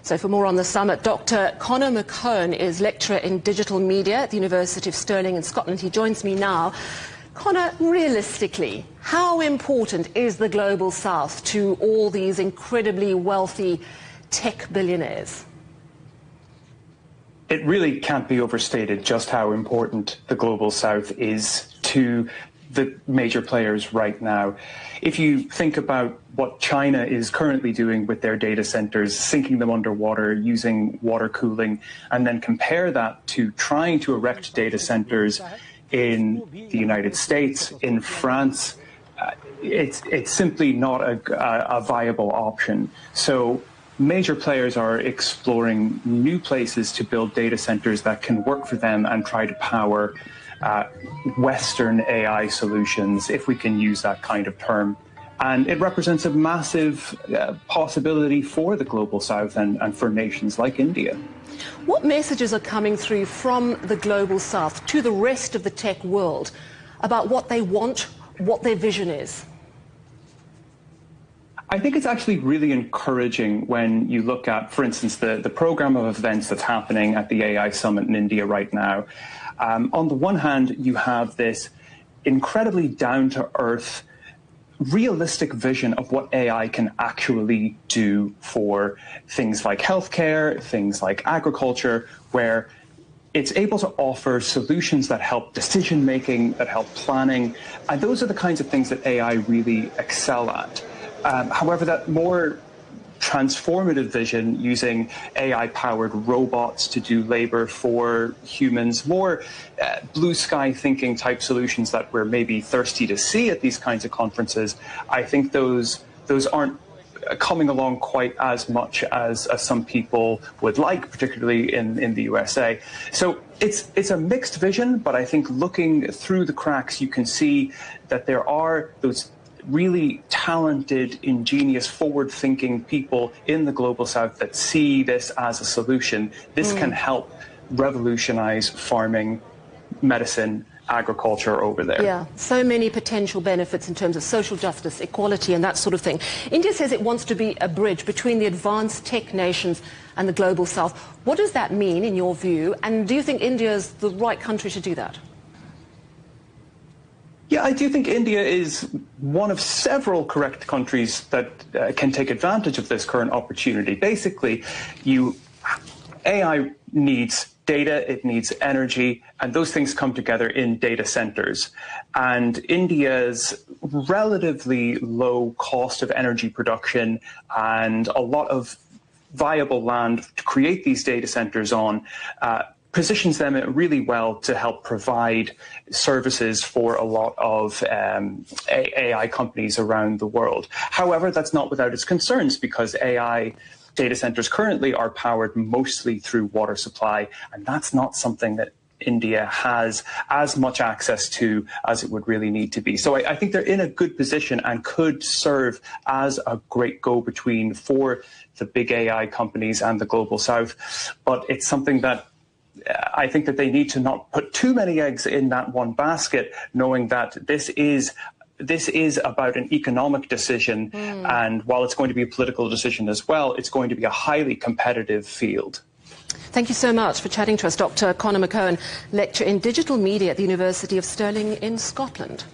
So for more on the summit, Dr. Conor McKeown is lecturer in digital media at the University of Stirling in Scotland. He joins me now. Conor, realistically, how important is the Global South to all these incredibly wealthy tech billionaires? It really can't be overstated just how important the Global South is to the major players right now. If you think about what China is currently doing with their data centers, sinking them underwater, using water cooling, and then compare that to trying to erect data centers in the United States, in France, it's simply not a viable option. So major players are exploring new places to build data centers that can work for them and try to power Western AI solutions, if we can use that kind of term. And it represents a massive possibility for the Global South and for nations like India. What messages are coming through from the Global South to the rest of the tech world about what they want, what their vision is? I think it's actually really encouraging when you look at, for instance, the program of events that's happening at the AI Summit in India right now. On the one hand, you have this incredibly down-to-earth, realistic vision of what AI can actually do for things like healthcare, things like agriculture, where it's able to offer solutions that help decision-making, that help planning, and those are the kinds of things that AI really excel at. However, that more transformative vision using AI-powered robots to do labor for humans, more blue sky thinking type solutions that we're maybe thirsty to see at these kinds of conferences, I think those aren't coming along quite as much as some people would like, particularly in the USA. So it's a mixed vision, but I think looking through the cracks, you can see that there are those really talented, ingenious, forward-thinking people in the Global South that see this as a solution. This can help revolutionize farming, medicine, agriculture over there. Yeah, so many potential benefits in terms of social justice, equality and that sort of thing. India says it wants to be a bridge between the advanced tech nations and the Global South. What does that mean in your view, and do you think India is the right country to do that? Yeah, I do think India is one of several correct countries that can take advantage of this current opportunity. Basically, AI needs data, it needs energy, and those things come together in data centers. And India's relatively low cost of energy production and a lot of viable land to create these data centers on positions them really well to help provide services for a lot of AI companies around the world. However, that's not without its concerns, because AI data centers currently are powered mostly through water supply, and that's not something that India has as much access to as it would really need to be. So I think they're in a good position and could serve as a great go-between for the big AI companies and the Global South. But it's something that I think that they need to not put too many eggs in that one basket, knowing that this is about an economic decision, and while it's going to be a political decision as well, it's going to be a highly competitive field. Thank you so much for chatting to us, Dr. Conor McKeown, lecturer in digital media at the University of Stirling in Scotland.